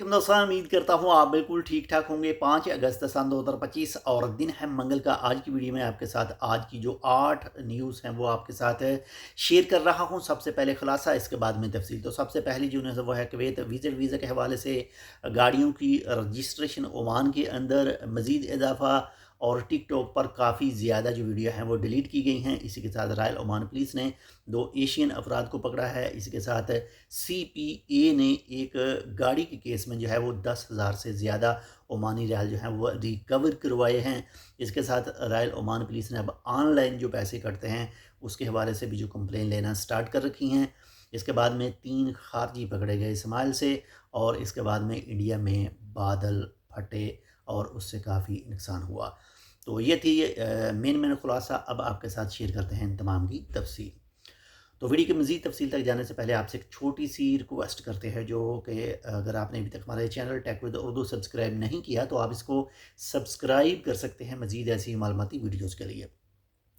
वालेकुम दोस्तों, उम्मीद करता हूँ आप बिल्कुल ठीक ठाक होंगे। 5 अगस्त सन 2025 और दिन है मंगल का। आज की वीडियो में आपके साथ आज की जो 8 न्यूज़ हैं वो आपके साथ शेयर कर रहा हूँ। सबसे पहले खुलासा, इसके बाद में तफसील। तो सबसे पहली जो न्यूज़ है वो है कुवैत विजिट वीज़ा के हवाले से गाड़ियों की रजिस्ट्रेशन ओमान के अंदर मज़ीद इजाफा और टिक टॉक पर काफ़ी ज़्यादा जो वीडियो हैं वो डिलीट की गई हैं। इसी के साथ रॉयल ओमान पुलिस ने 2 एशियन अफराद को पकड़ा है। इसी के साथ CPA ने एक गाड़ी के केस में जो है वो 10,000 से ज़्यादा ओमानी रियाल जो हैं वो रिकवर करवाए हैं। इसके साथ रॉयल ओमान पुलिस ने अब ऑनलाइन जो पैसे कटते हैं उसके हवाले से भी जो कंप्लेन लेना स्टार्ट कर रखी हैं। इसके बाद में 3 खारजी पकड़े गए इस्माइल से, और इसके बाद में इंडिया में बादल फटे और उससे काफ़ी नुकसान हुआ। तो ये थी मेन खुलासा। अब आपके साथ शेयर करते हैं इन तमाम की तफसील। तो वीडियो की मज़ीद तफसील तक जाने से पहले आपसे एक छोटी सी रिक्वेस्ट करते हैं, जो कि अगर आपने अभी तक हमारे channel tech with Urdu subscribe नहीं किया तो आप इसको सब्सक्राइब कर सकते हैं मज़ीद ऐसी मालूमाती वीडियोज़ के लिए।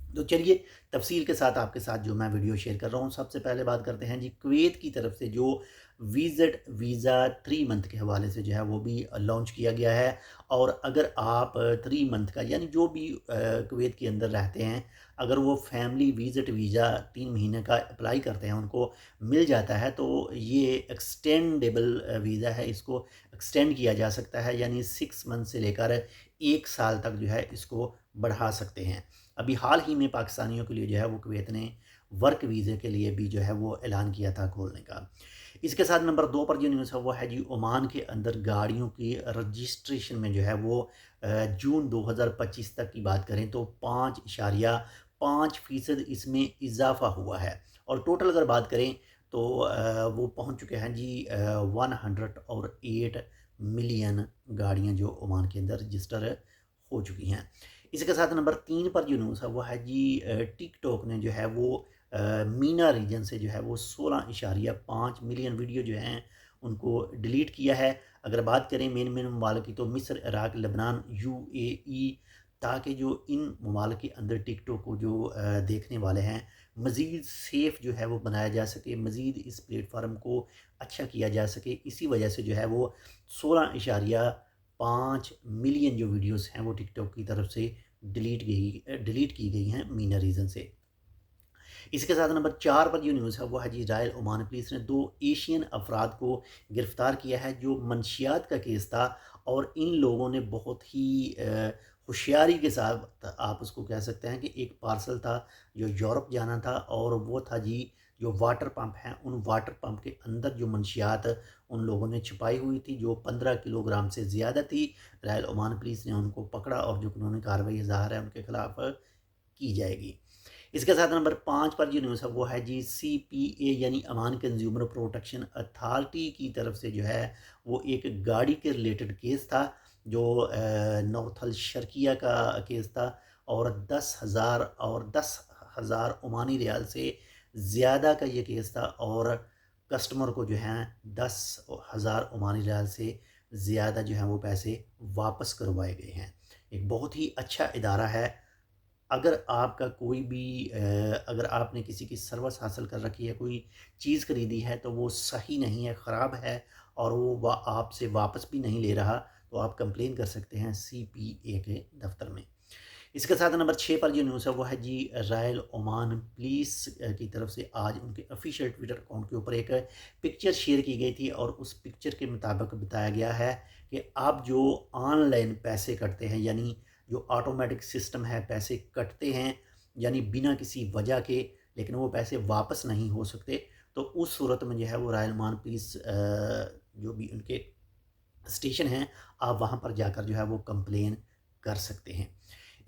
तो चलिए तफसील के साथ आपके साथ जो मैं वीडियो शेयर कर रहा हूँ। सबसे पहले बात करते हैं जी कुवैत की तरफ से जो विजिट वीज़ा 3 मंथ के हवाले से जो है वो भी लॉन्च किया गया है। और अगर आप 3 मंथ का यानी जो भी कुवैत के अंदर रहते हैं, अगर वो फैमिली विजिट वीज़ा 3 महीने का अप्लाई करते हैं उनको मिल जाता है, तो ये एक्सटेंडेबल वीज़ा है। इसको एक्सटेंड किया जा सकता है, यानी 6 मंथ से लेकर 1 साल तक जो है इसको बढ़ा सकते हैं। अभी हाल ही में पाकिस्तानियों के लिए जो है वो कुवैत ने वर्क वीज़े के लिए भी जो है वो ऐलान किया था खोलने का। इसके साथ नंबर 2 पर जो न्यूज़ है वो है जी ओमान के अंदर गाड़ियों की रजिस्ट्रेशन में जो है वो जून 2025 तक की बात करें तो 5.5% इसमें इजाफा हुआ है। और टोटल अगर बात करें तो वो पहुंच चुके हैं जी 108 मिलियन गाड़ियां जो ओमान के अंदर रजिस्टर हो चुकी हैं। इसके साथ नंबर 3 पर जो न्यूज़ है वो है जी टिकटॉक ने जो है वो मीना रीजन से जो है वो 16.5 मिलियन वीडियो जो हैं उनको डिलीट किया है। अगर बात करें मेन ममालिक की तो मिस्र, इराक, लेबनान, UAE, ताकि जो इन ममालिक के अंदर टिकटॉक को जो देखने वाले हैं मज़ीद सेफ़ जो है वो बनाया जा सके, मज़ीद इस प्लेटफार्म को अच्छा किया जा सके। इसी वजह से जो है वो 16.5 मिलियन जो वीडियोस हैं वो टिकटॉक की तरफ से डिलीट की गई हैं मीना रीज़न से। इसके साथ नंबर 4 पर जो न्यूज़ है वो है जी रॉयल ओमान पुलिस ने 2 एशियन अफराद को गिरफ़्तार किया है जो मंशियात का केस था। और इन लोगों ने बहुत ही होशियारी के साथ, आप उसको कह सकते हैं कि एक पार्सल था जो यूरोप जाना था, और वो था जी जो वाटर पंप हैं, उन वाटर पंप के अंदर जो मंशियात उन लोगों ने छुपाई हुई थी जो 15 किलोग्राम से ज़्यादा थी। रॉयल ओमान पुलिस ने उनको पकड़ा और जो कानूनी कार्रवाई ज़ाहिर है उनके खिलाफ की जाएगी। इसके साथ नंबर 5 पर जो न्यूज़ है वो है जी CPA यानी अमान कंज्यूमर प्रोटेक्शन अथॉरिटी की तरफ से जो है वो एक गाड़ी के रिलेटेड केस था, जो नॉर्थल शर्किया का केस था। और 10,000 ओमानी रियाल से ज़्यादा का ये केस था, और कस्टमर को जो है 10,000 ओमानी रियाल से ज़्यादा जो है वो पैसे वापस करवाए गए हैं। एक बहुत ही अच्छा इदारा है। अगर आपका कोई भी अगर आपने किसी की सर्विस हासिल कर रखी है, कोई चीज़ खरीदी है तो वो सही नहीं है, ख़राब है, और वो आपसे वापस भी नहीं ले रहा, तो आप कंप्लेन कर सकते हैं CPA के दफ्तर में। इसके साथ नंबर 6 पर जो न्यूज़ है वो है जी रॉयल ओमान पुलिस की तरफ से आज उनके ऑफिशियल ट्विटर अकाउंट के ऊपर एक पिक्चर शेयर की गई थी, और उस पिक्चर के मुताबिक बताया गया है कि आप जो ऑनलाइन पैसे कटते हैं, यानी जो ऑटोमेटिक सिस्टम है, पैसे कटते हैं यानी बिना किसी वजह के, लेकिन वो पैसे वापस नहीं हो सकते, तो उस सूरत में जो है वो रॉयल ओमान पुलिस जो भी उनके स्टेशन हैं, आप वहाँ पर जाकर जो है वो कंप्लेन कर सकते हैं।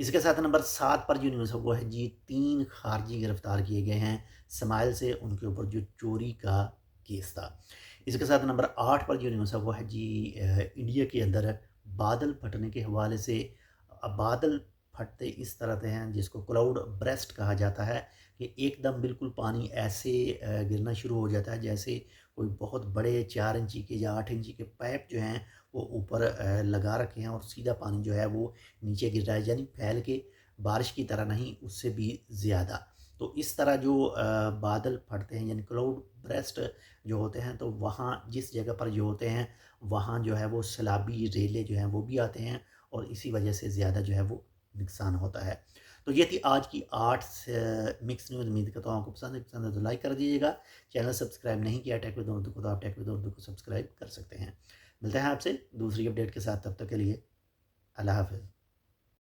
इसके साथ नंबर 7 पर जो न्यूज़ है वो है जी 3 खारजी गिरफ्तार किए गए हैं स्माइल से, उनके ऊपर जो चोरी का केस था। इसके साथ नंबर 8 पर जो न्यूज़ है वो है जी इंडिया के अंदर बादल फटने के हवाले से। अब बादल फटते इस तरह से हैं जिसको क्लाउड ब्रेस्ट कहा जाता है, कि एकदम बिल्कुल पानी ऐसे गिरना शुरू हो जाता है जैसे कोई बहुत बड़े 4 इंची के या 8 इंची के पाइप जो हैं वो ऊपर लगा रखे हैं, और सीधा पानी जो है वो नीचे गिर रहा है, यानी फैल के बारिश की तरह नहीं, उससे भी ज़्यादा। تو اس طرح جو بادل پھٹتے ہیں یعنی کلاؤڈ برسٹ جو ہوتے ہیں تو وہاں جس جگہ پر جو ہوتے ہیں وہاں جو ہے وہ سیلابی ریلے جو ہیں وہ بھی آتے ہیں اور اسی وجہ سے زیادہ جو ہے وہ نقصان ہوتا ہے۔ تو یہ تھی آج کی 8 مکس نیوز، امید کرتا ہوں آپ کو پسند ہے تو لائک کر دیجیے گا، چینل سبسکرائب نہیں کیا ٹیک ود اردو کو تو آپ ٹیک ود اردو کو سبسکرائب کر سکتے ہیں۔ ملتے ہیں آپ سے دوسری اپڈیٹ کے ساتھ، تب تک کے لیے اللہ حافظ۔